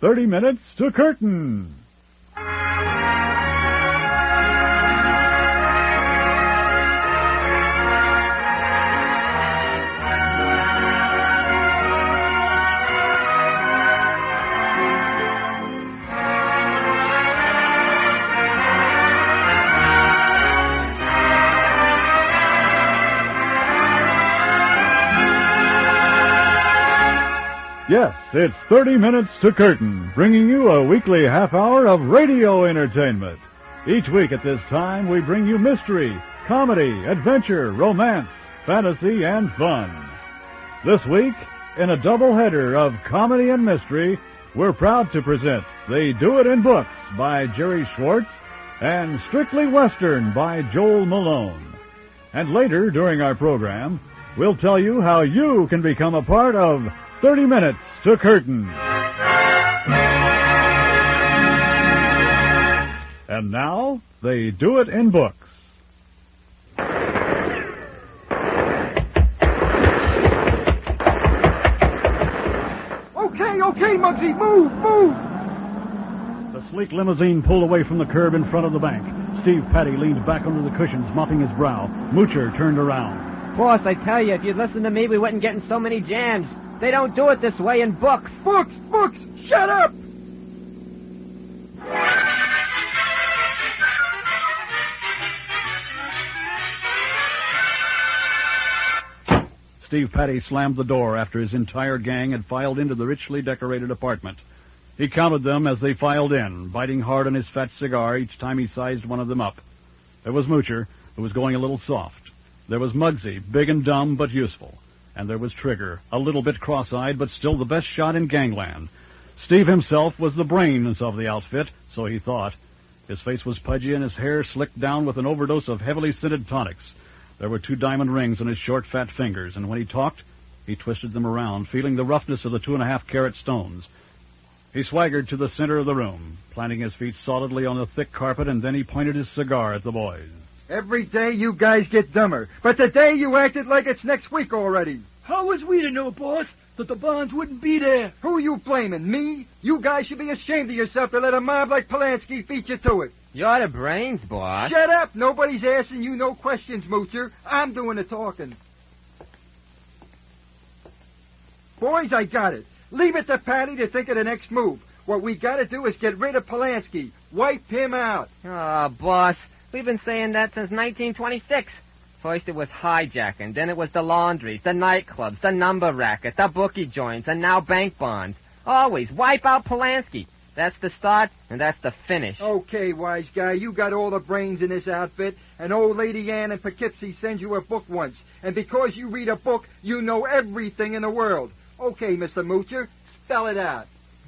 30 Minutes to Curtain. Yes, it's 30 Minutes to Curtain, bringing you a weekly half hour of radio entertainment. Each week at this time, we bring you mystery, comedy, adventure, romance, fantasy, and fun. This week, in a doubleheader of comedy and mystery, we're proud to present They Do It in Books by Jerry Schwartz and Strictly Western by Joel Malone. And later, during our program, we'll tell you how you can become a part of 30 Minutes to Curtain. And now, They Do It in Books. Okay, Muggsy, move! The sleek limousine pulled away from the curb in front of the bank. Steve Patty leaned back under the cushions, mopping his brow. Moocher turned around. Boss, I tell you, if you'd listened to me, we wouldn't get in so many jams. They don't do it this way in books. Books! Shut up! Steve Patty slammed the door after his entire gang had filed into the richly decorated apartment. He counted them as they filed in, biting hard on his fat cigar each time he sized one of them up. There was Moocher, who was going a little soft. There was Muggsy, big and dumb but useful. And there was Trigger, a little bit cross-eyed, but still the best shot in gangland. Steve himself was the brains of the outfit, so he thought. His face was pudgy and his hair slicked down with an overdose of heavily scented tonics. There were 2 diamond rings on his short, fat fingers, and when he talked, he twisted them around, feeling the roughness of the 2.5-carat stones. He swaggered to the center of the room, planting his feet solidly on the thick carpet, and then he pointed his cigar at the boys. Every day you guys get dumber, but today you acted like it's next week already. How was we to know, boss, that the bonds wouldn't be there? Who are you blaming, me? You guys should be ashamed of yourself to let a mob like Polanski beat you to it. You're the brains, boss. Shut up! Nobody's asking you no questions, Moocher. I'm doing the talking. Boys, I got it. Leave it to Patty to think of the next move. What we gotta do is get rid of Polanski. Wipe him out. Oh, boss, we've been saying that since 1926. First it was hijacking, then it was the laundries, the nightclubs, the number racket, the bookie joints, and now bank bonds. Always wipe out Polanski. That's the start, and that's the finish. Okay, wise guy, you got all the brains in this outfit, and old Lady Ann in Poughkeepsie sent you a book once, and because you read a book, you know everything in the world. Okay, Mr. Moocher, spell it out.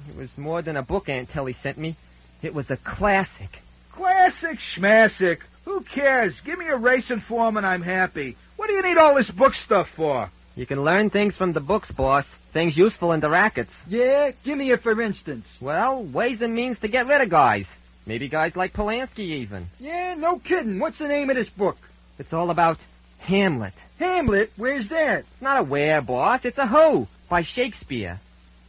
It was more than a book Aunt Tilly sent me. It was a classic. Classic schmassic. Who cares? Give me a racing form and I'm happy. What do you need all this book stuff for? You can learn things from the books, boss. Things useful in the rackets. Yeah? Give me a for instance. Well, ways and means to get rid of guys. Maybe guys like Polanski even. Yeah, no kidding. What's the name of this book? It's all about Hamlet. Hamlet? Where's that? It's not a where, boss. It's a who by Shakespeare.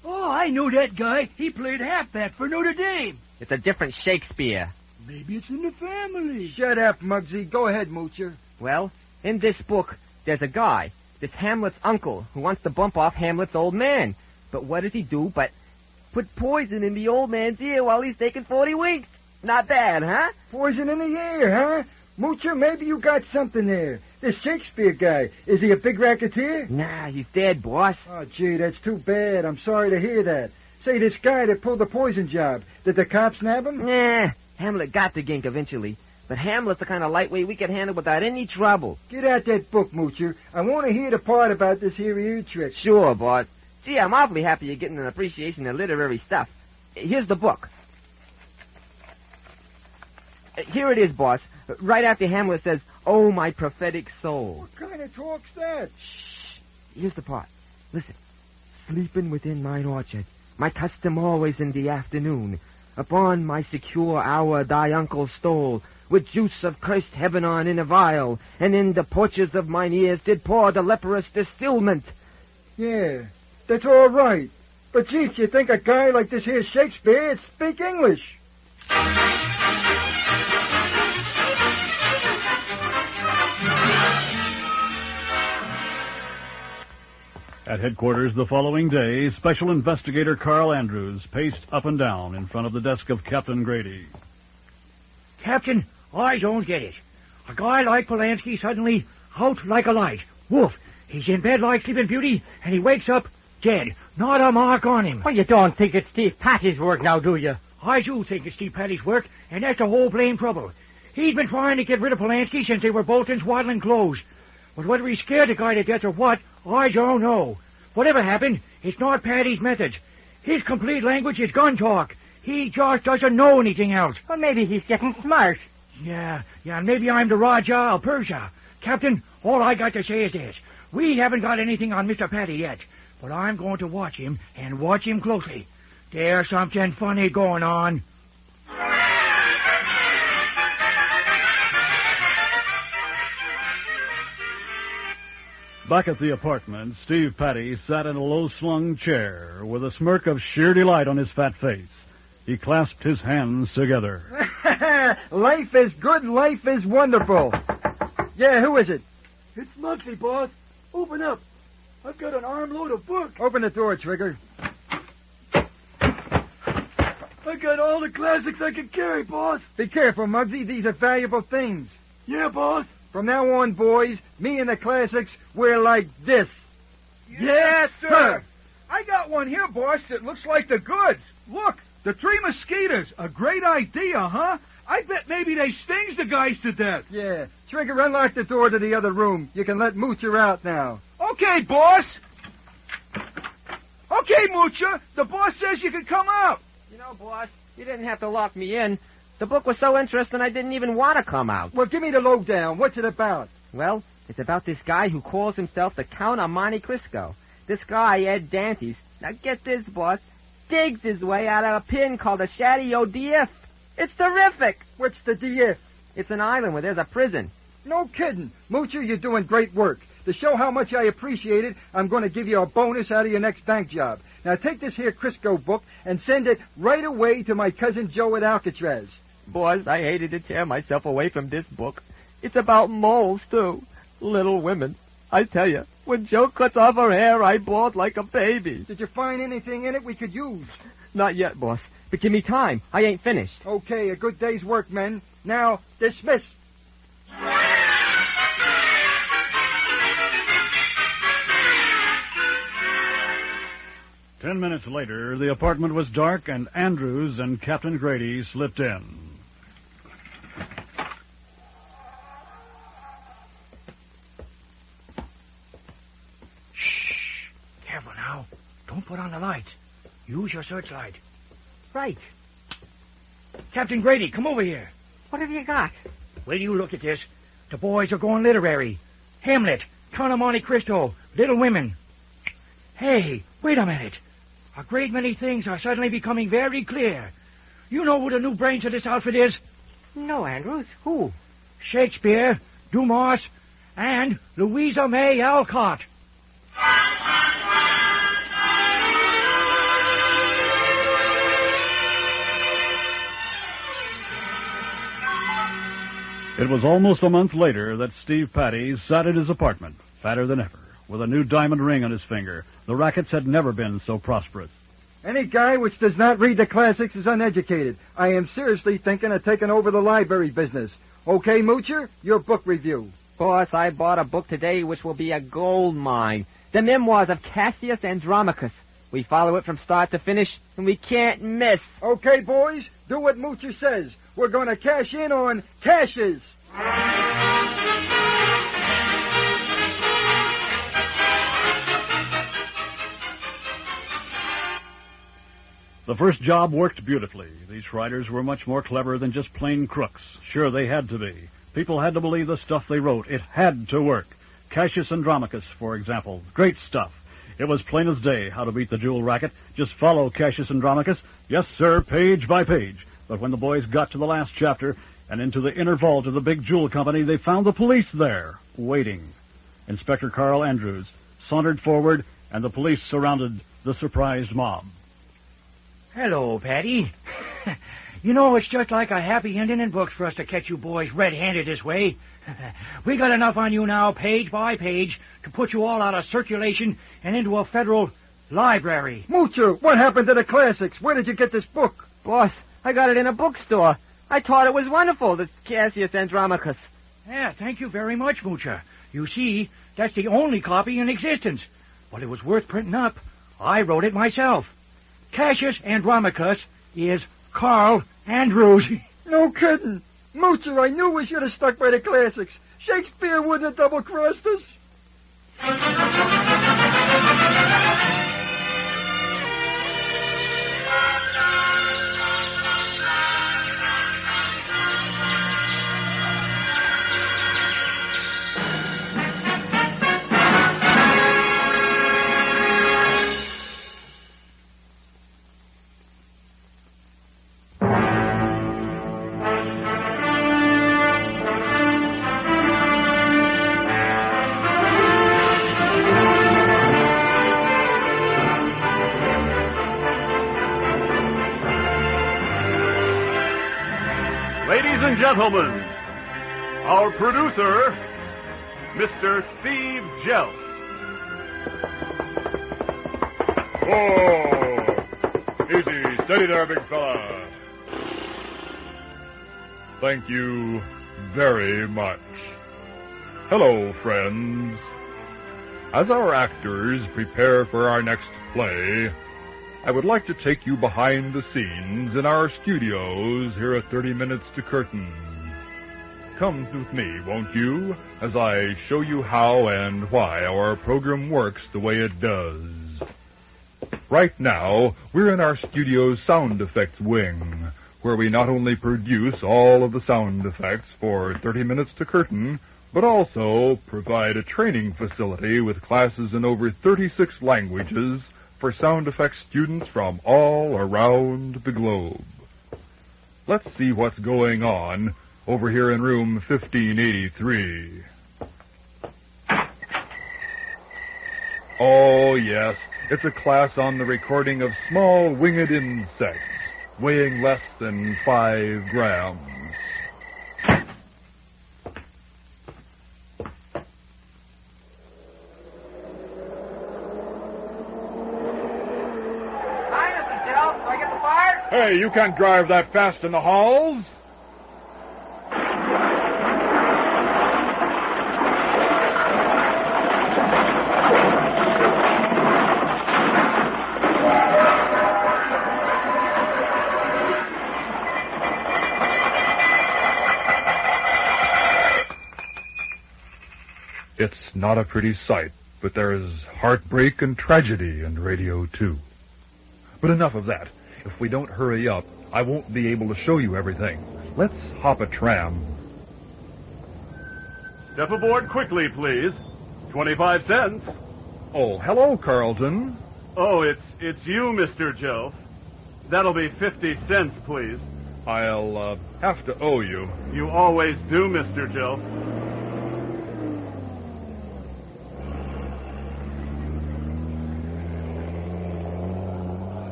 Oh, I know that guy. He played halfback for Notre Dame. It's a different Shakespeare. Maybe it's in the family. Shut up, Muggsy. Go ahead, Moocher. Well, in this book, there's a guy, this Hamlet's uncle, who wants to bump off Hamlet's old man. But what does he do but put poison in the old man's ear while he's taking 40 winks? Not bad, huh? Poison in the ear, huh? Moocher, maybe you got something there. This Shakespeare guy, is he a big racketeer? Nah, he's dead, boss. Oh, gee, that's too bad. I'm sorry to hear that. Say, this guy that pulled the poison job, did the cops nab him? Nah, Hamlet got the gink eventually. But Hamlet's the kind of lightweight we can handle without any trouble. Get out that book, Moocher. I want to hear the part about this here ear trick. Sure, boss. Gee, I'm awfully happy you're getting an appreciation of literary stuff. Here's the book. Here it is, boss. Right after Hamlet says, "Oh, my prophetic soul." What kind of talk's that? Shh. Here's the part. Listen. Sleeping within mine orchard, my custom always in the afternoon. Upon my secure hour thy uncle stole, with juice of cursed Hebenon in a vial, and in the porches of mine ears did pour the leprous distilment. Yeah, that's all right. But, Chief, you think a guy like this here Shakespeare would speak English? At headquarters the following day, Special Investigator Carl Andrews paced up and down in front of the desk of Captain Grady. Captain, I don't get it. A guy like Polanski suddenly out like a light. Woof. He's in bed like Sleeping Beauty, and he wakes up dead. Not a mark on him. Well, you don't think it's Steve Patty's work now, do you? I do think it's Steve Patty's work, and that's the whole blame trouble. He's been trying to get rid of Polanski since they were both in swaddling clothes. But whether he scared the guy to death or what, I don't know. Whatever happened, it's not Patty's methods. His complete language is gun talk. He just doesn't know anything else. Well, maybe he's getting smart. Yeah, maybe I'm the Raja of Persia. Captain, all I got to say is this. We haven't got anything on Mr. Patty yet, but I'm going to watch him, and watch him closely. There's something funny going on. Back at the apartment, Steve Patty sat in a low-slung chair with a smirk of sheer delight on his fat face. He clasped his hands together. Life is good, life is wonderful. Yeah, who is it? It's Muggsy, boss. Open up. I've got an armload of books. Open the door, Trigger. I got all the classics I can carry, boss. Be careful, Muggsy. These are valuable things. Yeah, boss. From now on, boys, me and the classics, we're like this. Yes, sir. I got one here, boss, that looks like the goods. Look, the Three Mosquitoes. A great idea, huh? I bet maybe they stings the guys to death. Yeah. Trigger, unlock the door to the other room. You can let Moocher out now. Okay, boss. Okay, Moocher. The boss says you can come out. You know, boss, you didn't have to lock me in. The book was so interesting I didn't even want to come out. Well, give me the lowdown. What's it about? Well, it's about this guy who calls himself the Count of Monte Cristo. This guy, Ed Dantes, now get this, boss, digs his way out of a pin called the Chateau d'If. It's terrific. What's the DF? It's an island where there's a prison. No kidding. Moocher, you're doing great work. To show how much I appreciate it, I'm going to give you a bonus out of your next bank job. Now take this here Crisco book and send it right away to my cousin Joe at Alcatraz. Boss, I hated to tear myself away from this book. It's about moles, too. Little women. I tell you, when Joe cuts off her hair, I bawled like a baby. Did you find anything in it we could use? Not yet, boss. But give me time. I ain't finished. Okay, a good day's work, men. Now, dismiss. Ten minutes later, the apartment was dark, and Andrews and Captain Grady slipped in. Shh. Careful now. Don't put on the lights. Use your searchlight. Right. Captain Grady, come over here. What have you got? Will you look at this? The boys are going literary. Hamlet, Count of Monte Cristo, Little Women. Hey, wait a minute. A great many things are suddenly becoming very clear. You know who the new brains of this outfit is? No, Andrews. Who? Shakespeare, Dumas, and Louisa May Alcott. It was almost a month later that Steve Patty sat at his apartment, fatter than ever, with a new diamond ring on his finger. The rackets had never been so prosperous. Any guy which does not read the classics is uneducated. I am seriously thinking of taking over the library business. Okay, Moocher, your book review. Boss, I bought a book today which will be a gold mine. The Memoirs of Cassius Andromachus. We follow it from start to finish, and we can't miss. Okay, boys, do what Moocher says. We're going to cash in on Cassius. The first job worked beautifully. These writers were much more clever than just plain crooks. Sure, they had to be. People had to believe the stuff they wrote. It had to work. Cassius Andromachus, for example. Great stuff. It was plain as day how to beat the jewel racket. Just follow Cassius Andromachus. Yes, sir, page by page. But when the boys got to the last chapter and into the inner vault of the big jewel company, they found the police there, waiting. Inspector Carl Andrews sauntered forward, and the police surrounded the surprised mob. Hello, Patty. You know, it's just like a happy ending in books for us to catch you boys red-handed this way. We got enough on you now, page by page, to put you all out of circulation and into a federal library. Moocher, what happened to the classics? Where did you get this book? Boss, I got it in a bookstore. I thought it was wonderful, the Cassius Andromachus. Yeah, thank you very much, Moocher. You see, that's the only copy in existence. But it was worth printing up. I wrote it myself. Cassius Andromachus is Carl Andrews. No kidding. Moocher, I knew we should have stuck by the classics. Shakespeare wouldn't have double-crossed us. Gentlemen, our producer, Mr. Steve Jelf. Oh, easy, steady there, big fella. Thank you very much. Hello, friends. As our actors prepare for our next play, I would like to take you behind the scenes in our studios here at 30 Minutes to Curtain. Come with me, won't you, as I show you how and why our program works the way it does. Right now, we're in our studio's sound effects wing, where we not only produce all of the sound effects for 30 Minutes to Curtain, but also provide a training facility with classes in over 36 languages for sound effects students from all around the globe. Let's see what's going on over here in room 1583. Oh, yes, it's a class on the recording of small winged insects weighing less than 5 grams. Hey, you can't drive that fast in the halls. It's not a pretty sight, but there's heartbreak and tragedy in radio, too. But enough of that. If we don't hurry up, I won't be able to show you everything. Let's hop a tram. Step aboard quickly, please. 25 cents. Oh, hello, Carlton. Oh, it's you, Mr. Jelf. That'll be 50 cents, please. I'll have to owe you. You always do, Mr. Jelf.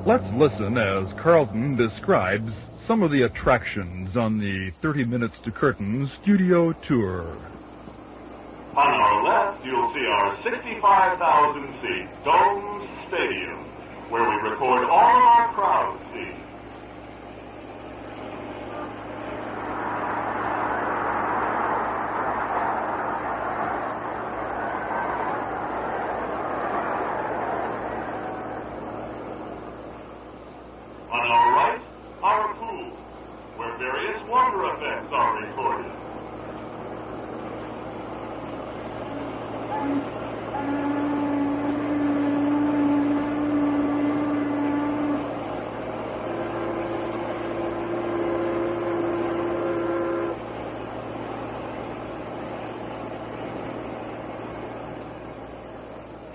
Let's listen as Carlton describes some of the attractions on the 30 Minutes to Curtain studio tour. On our left, you'll see our 65,000-seat domed stadium, where we record all of our crowd scenes. On our right, our pool, where various wonder effects are recorded.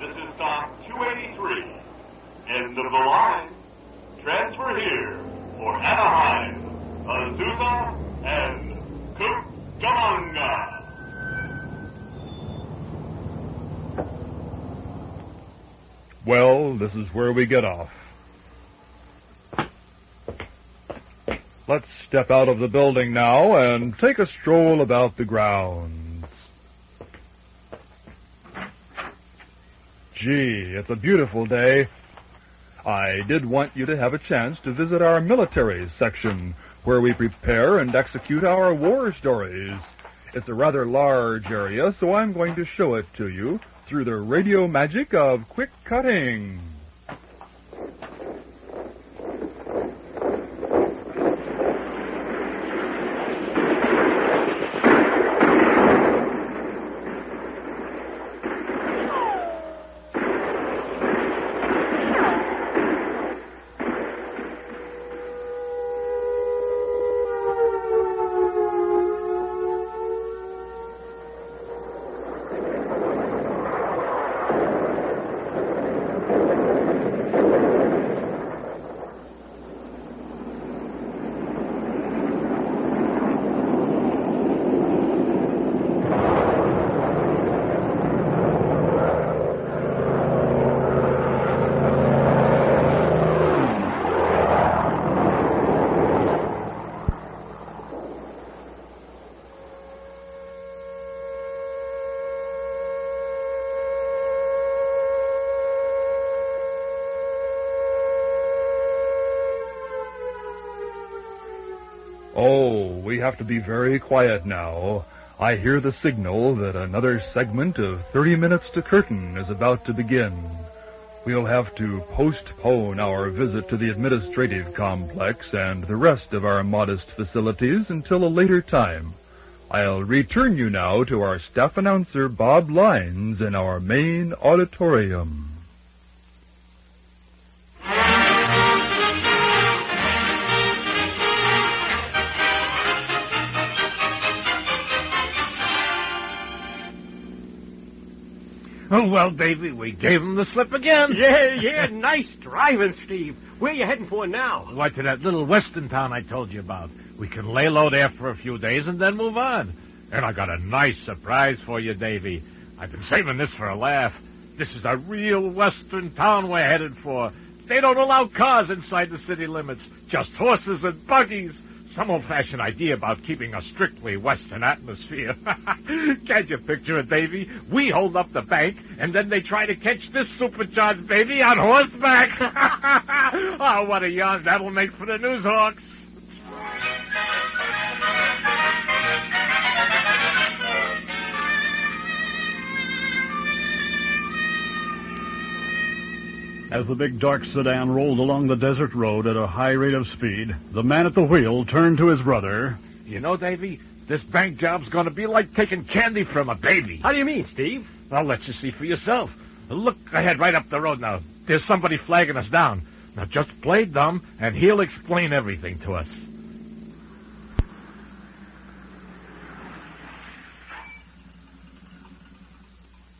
This is stop 283. End of the line. Transfer here for Anaheim, Azusa, and Cucamonga. Well, this is where we get off. Let's step out of the building now and take a stroll about the grounds. Gee, it's a beautiful day. I did want you to have a chance to visit our military section, where we prepare and execute our war stories. It's a rather large area, so I'm going to show it to you through the radio magic of quick cutting. Oh, we have to be very quiet now. I hear the signal that another segment of 30 Minutes to Curtain is about to begin. We'll have to postpone our visit to the administrative complex and the rest of our modest facilities until a later time. I'll return you now to our staff announcer, Bob Lyons, in our main auditorium. Oh, well, Davy, we gave him the slip again. Yeah, nice driving, Steve. Where you heading for now? Why, to that little western town I told you about. We can lay low there for a few days and then move on. And I got a nice surprise for you, Davy. I've been saving this for a laugh. This is a real western town we're headed for. They don't allow cars inside the city limits, just horses and buggies. Some old-fashioned idea about keeping a strictly western atmosphere. Can't you picture it, Davy? We hold up the bank, and then they try to catch this supercharged baby on horseback. Oh, what a yarn that'll make for the news hawks. As the big dark sedan rolled along the desert road at a high rate of speed, the man at the wheel turned to his brother. You know, Davy, this bank job's going to be like taking candy from a baby. How do you mean, Steve? I'll let you see for yourself. Look ahead right up the road now. There's somebody flagging us down. Now just play dumb, and he'll explain everything to us.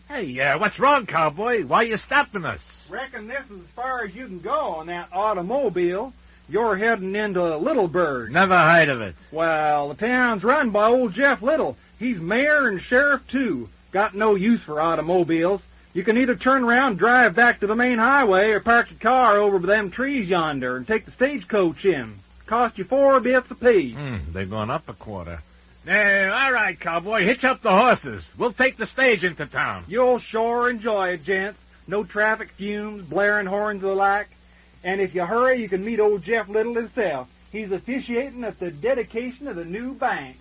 Hey, what's wrong, cowboy? Why are you stopping us? Reckon this is as far as you can go on that automobile. You're heading into Littleburg. Never heard of it. Well, the town's run by old Jeff Little. He's mayor and sheriff, too. Got no use for automobiles. You can either turn around and drive back to the main highway or park your car over by them trees yonder and take the stagecoach in. Cost you 4 bits apiece. They've gone up a quarter. All right, cowboy, hitch up the horses. We'll take the stage into town. You'll sure enjoy it, gents. No traffic fumes, blaring horns or the like. And if you hurry, you can meet old Jeff Little himself. He's officiating at the dedication of the new bank.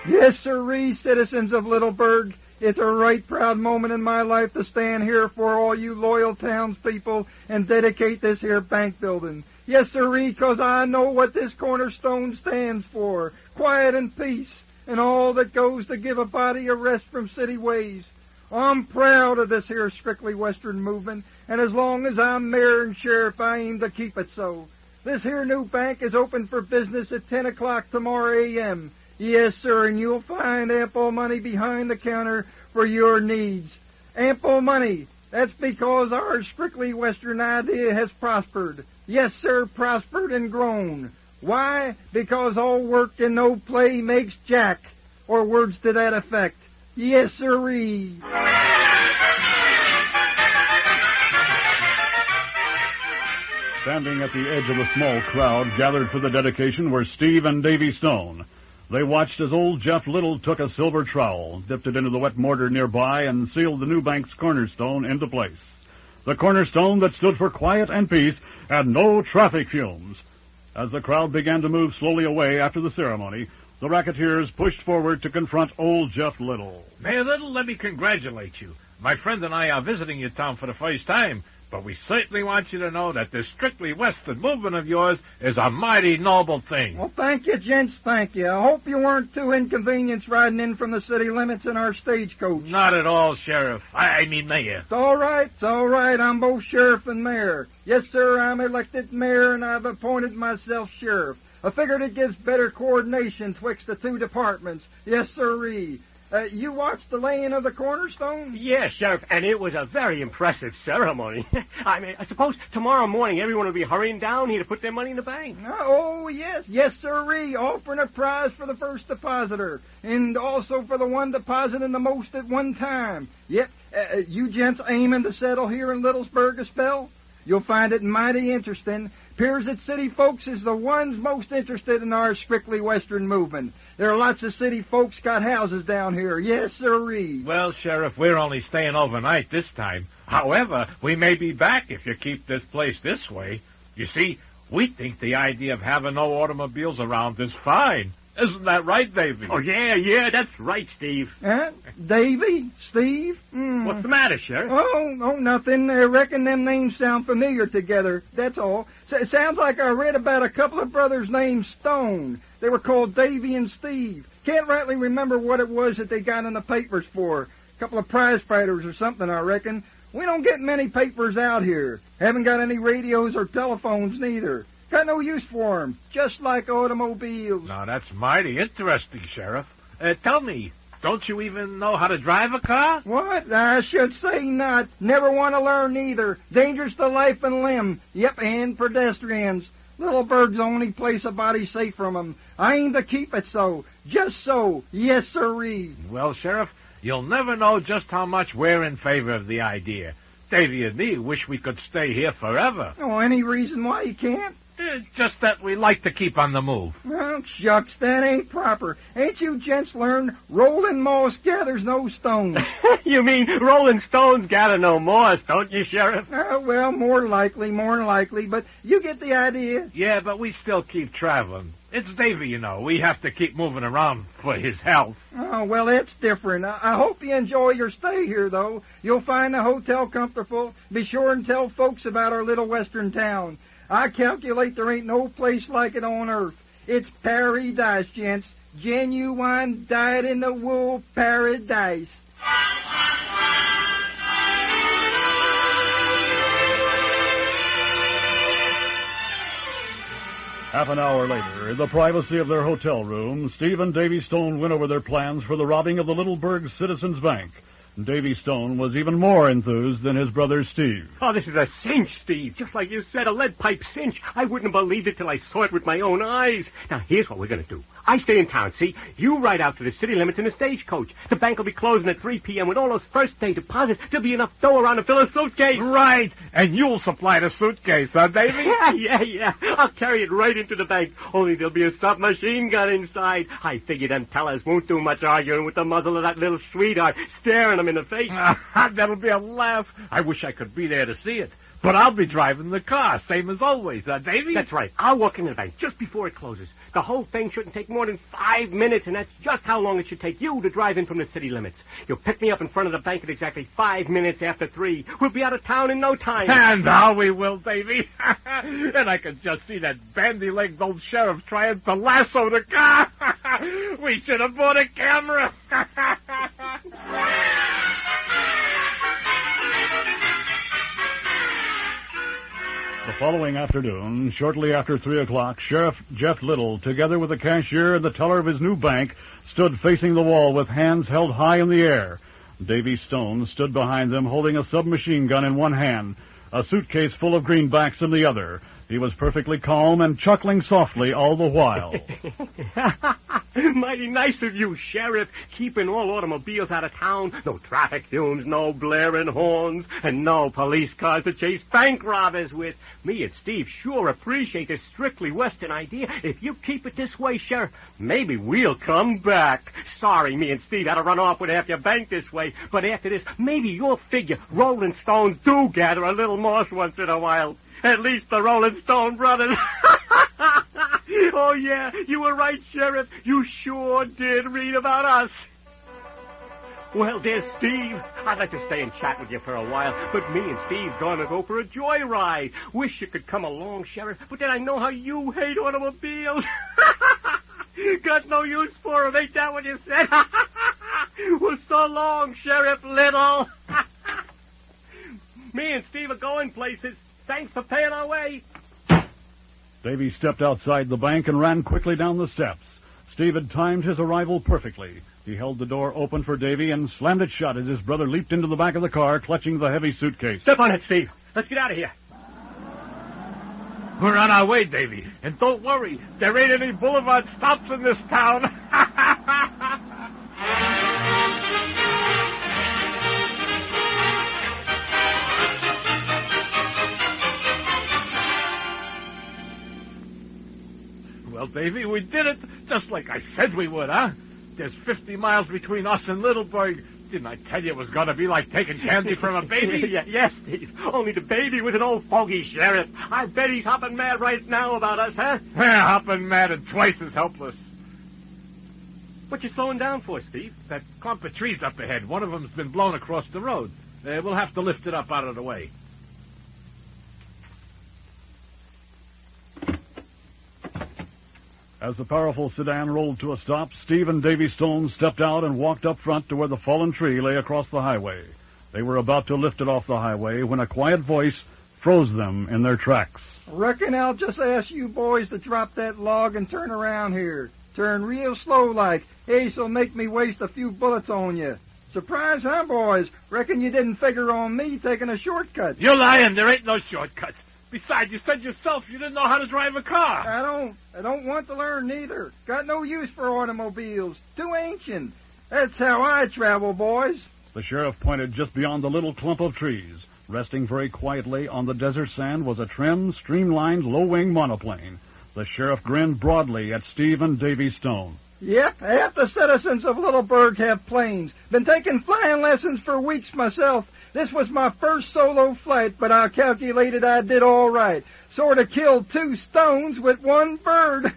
Yes, sirree, citizens of Littleburg. It's a right proud moment in my life to stand here for all you loyal townspeople and dedicate this here bank building. Yes, sirree, 'cause I know what this cornerstone stands for. Quiet and peace, and all that goes to give a body a rest from city ways. I'm proud of this here strictly western movement, and as long as I'm mayor and sheriff, I aim to keep it so. This here new bank is open for business at 10 o'clock tomorrow a.m. Yes, sir, and you'll find ample money behind the counter for your needs. Ample money. That's because our strictly western idea has prospered. Yes, sir, prospered and grown. Why? Because all work and no play makes Jack, or words to that effect. Yes, sirree. Standing at the edge of a small crowd gathered for the dedication were Steve and Davy Stone. They watched as old Jeff Little took a silver trowel, dipped it into the wet mortar nearby, and sealed the new bank's cornerstone into place. The cornerstone that stood for quiet and peace and no traffic fumes. As the crowd began to move slowly away after the ceremony, the racketeers pushed forward to confront old Jeff Little. Mayor Little, let me congratulate you. My friend and I are visiting your town for the first time, but we certainly want you to know that this strictly Western movement of yours is a mighty noble thing. Well, thank you, gents, thank you. I hope you weren't too inconvenienced riding in from the city limits in our stagecoach. Not at all, Sheriff. I mean Mayor. It's all right. I'm both sheriff and mayor. Yes, sir, I'm elected mayor, and I've appointed myself sheriff. I figured it gives better coordination twixt the two departments. Yes, sirree. You watched the laying of the cornerstone? Yes, Sheriff, and it was a very impressive ceremony. I suppose tomorrow morning everyone will be hurrying down here to put their money in the bank. Oh, yes. Yes, sirree. Offering a prize for the first depositor, and also for the one depositing the most at one time. Yep. You gents aiming to settle here in Littlesburg a spell? You'll find it mighty interesting. 'Pears that city folks is the ones most interested in our strictly Western movement. There are lots of city folks got houses down here. Yes, sirree. Well, Sheriff, we're only staying overnight this time. However, we may be back if you keep this place this way. You see, we think the idea of having no automobiles around is fine. Isn't that right, Davy? Oh, yeah, that's right, Steve. Davy? Steve? What's the matter, Sheriff? Oh, nothing. I reckon them names sound familiar together. That's all. Sounds like I read about a couple of brothers named Stone. They were called Davy and Steve. Can't rightly remember what it was that they got in the papers for. A couple of prize fighters or something, I reckon. We don't get many papers out here. Haven't got any radios or telephones neither. Got no use for 'em, just like automobiles. Now, that's mighty interesting, Sheriff. Tell me, don't you even know how to drive a car? What? I should say not. Never want to learn either. Dangerous to life and limb. Yep, and pedestrians. Littleburg's the only place a body's safe from 'em. I aim to keep it so. Just so. Yes, sirree. Well, Sheriff, you'll never know just how much we're in favor of the idea. Davy and me wish we could stay here forever. Oh, any reason why you can't? It's just that we like to keep on the move. Well, shucks, that ain't proper. Ain't you gents learned rolling moss gathers no stones? You mean rolling stones gather no moss, don't you, Sheriff? Well, more likely, but you get the idea. Yeah, but we still keep traveling. It's Davy, you know. We have to keep moving around for his health. Oh, well, that's different. I hope you enjoy your stay here, though. You'll find the hotel comfortable. Be sure and tell folks about our little western town. I calculate there ain't no place like it on earth. It's paradise, gents. Genuine dyed-in-the-wool paradise. Half an hour later, in the privacy of their hotel room, Steve and Davy Stone went over their plans for the robbing of the Littleburg Citizens Bank. Davy Stone was even more enthused than his brother Steve. Oh, this is a cinch, Steve. Just like you said, a lead pipe cinch. I wouldn't have believed it till I saw it with my own eyes. Now, here's what we're going to do. I stay in town, see? You ride out to the city limits in a stagecoach. The bank will be closing at 3 p.m. With all those first-day deposits, there'll be enough dough around to fill a suitcase. Right. And you'll supply the suitcase, huh, Davy? Yeah. I'll carry it right into the bank. Only there'll be a submachine gun inside. I figure them tellers won't do much arguing with the muzzle of that little sweetheart staring them in the face. That'll be a laugh. I wish I could be there to see it. But I'll be driving the car, same as always, Davy? That's right. I'll walk into the bank just before it closes. The whole thing shouldn't take more than 5 minutes, and that's just how long it should take you to drive in from the city limits. You'll pick me up in front of the bank at exactly 5 minutes after 3. We'll be out of town in no time. And how we will, Davy. And I can just see that bandy-legged old sheriff trying to lasso the car. We should have bought a camera. The following afternoon, shortly after 3 o'clock, Sheriff Jeff Little, together with the cashier and the teller of his new bank, stood facing the wall with hands held high in the air. Davy Stone stood behind them holding a submachine gun in one hand, a suitcase full of greenbacks in the other. He was perfectly calm and chuckling softly all the while. Mighty nice of you, Sheriff, keeping all automobiles out of town. No traffic fumes, no blaring horns, and no police cars to chase bank robbers with. Me and Steve sure appreciate this strictly Western idea. If you keep it this way, Sheriff, maybe we'll come back. Sorry, me and Steve had to run off with half your bank this way, but after this, maybe you'll figure Rolling Stones do gather a little moss once in a while. At least the Rolling Stone brothers. Oh, yeah, you were right, Sheriff. You sure did read about us. Well, there's Steve. I'd like to stay and chat with you for a while, but me and Steve's gonna go for a joyride. Wish you could come along, Sheriff, but then I know how you hate automobiles. Got no use for 'em, ain't that what you said? Well, so long, Sheriff Little. Me and Steve are going places. Thanks for paying our way. Davy stepped outside the bank and ran quickly down the steps. Steve had timed his arrival perfectly. He held the door open for Davy and slammed it shut as his brother leaped into the back of the car, clutching the heavy suitcase. Step on it, Steve. Let's get out of here. We're on our way, Davy. And don't worry, there ain't any boulevard stops in this town. Well, Davy, we did it, just like I said we would, huh? There's 50 miles between us and Littleburg. Didn't I tell you it was going to be like taking candy from a baby? Yes, Steve. Only the baby was an old fogey, Sheriff. I bet he's hopping mad right now about us, huh? Yeah, hopping mad and twice as helpless. What you slowing down for, Steve? That clump of trees up ahead. One of them's been blown across the road. We'll have to lift it up out of the way. As the powerful sedan rolled to a stop, Steve and Davy Stone stepped out and walked up front to where the fallen tree lay across the highway. They were about to lift it off the highway when a quiet voice froze them in their tracks. Reckon I'll just ask you boys to drop that log and turn around here. Turn real slow like. Ace'll make me waste a few bullets on you. Surprise, huh, boys? Reckon you didn't figure on me taking a shortcut. You're lying. There ain't no shortcuts. Besides, you said yourself you didn't know how to drive a car. I don't want to learn neither. Got no use for automobiles. Too ancient. That's how I travel, boys. The sheriff pointed just beyond the little clump of trees. Resting very quietly on the desert sand was a trim, streamlined, low-wing monoplane. The sheriff grinned broadly at Steve and Davy Stone. Yep, half the citizens of Littleburg have planes. Been taking flying lessons for weeks myself. This was my first solo flight, but I calculated I did all right. Sort of killed 2 stones with 1 bird.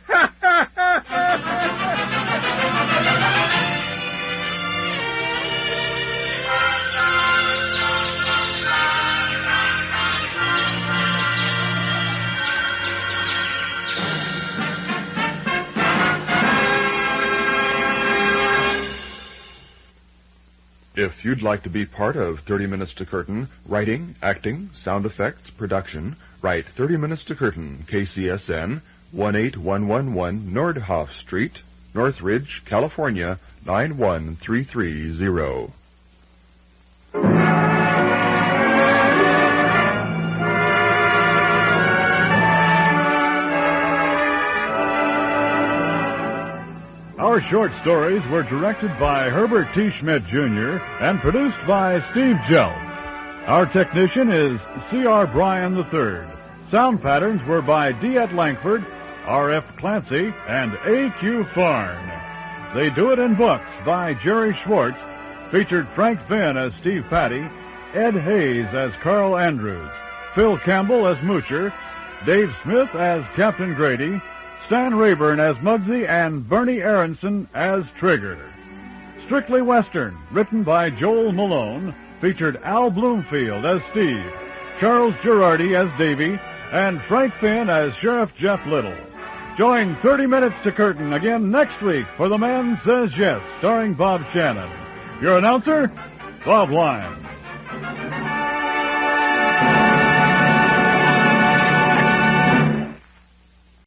If you'd like to be part of 30 Minutes to Curtain, writing, acting, sound effects, production, write 30 Minutes to Curtain, KCSN, 18111 Nordhoff Street, Northridge, California, 91330. Our short stories were directed by Herbert T. Schmidt, Jr. and produced by Steve Jelf. Our technician is C.R. Bryan III. Sound patterns were by D.Ed Langford, R.F. Clancy, and A.Q. Farn. They Do It in Books by Jerry Schwartz featured Frank Finn as Steve Patty, Ed Hayes as Carl Andrews, Phil Campbell as Moocher, Dave Smith as Captain Grady, Stan Rayburn as Muggsy, and Bernie Aronson as Trigger. Strictly Western, written by Joel Malone, featured Al Bloomfield as Steve, Charles Girardi as Davy, and Frank Finn as Sheriff Jeff Little. Join 30 Minutes to Curtain again next week for The Man Says Yes, starring Bob Shannon. Your announcer, Bob Lyons.